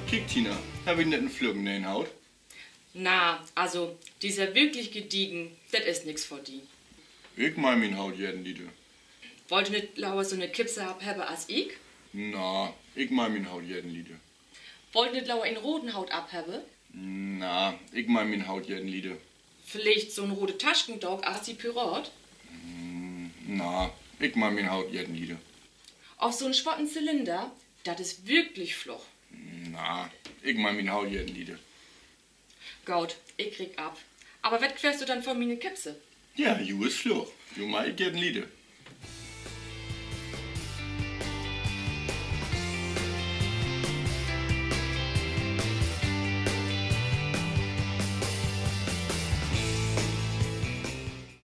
Kiek, Tina, hab ich nicht einen Flüggen in den Haut? Na, also, dieser wirklich gediegen, das ist nix für die. Ich mein min Haut jeden Liede. Wollt ihr nicht lauer so eine Kipse abhaben als ich? Na, ich mein min Haut jeden Liede. Wollt ihr nicht lauer in roten Haut abhaben? Na, ich mein min Haut jeden Liede. Vielleicht so ein rote Taschendog als die Pirat? Na, ich mein min Haut jeden Liede. Auf so einen schwatten Zylinder, das ist wirklich floch. Na, ich mein min Haut jeden Liede. Gut, ich krieg ab. Aber was querst du dann von mir eine Kipse? Ja, ju ist Fluch. Du mein ich jeden Liede.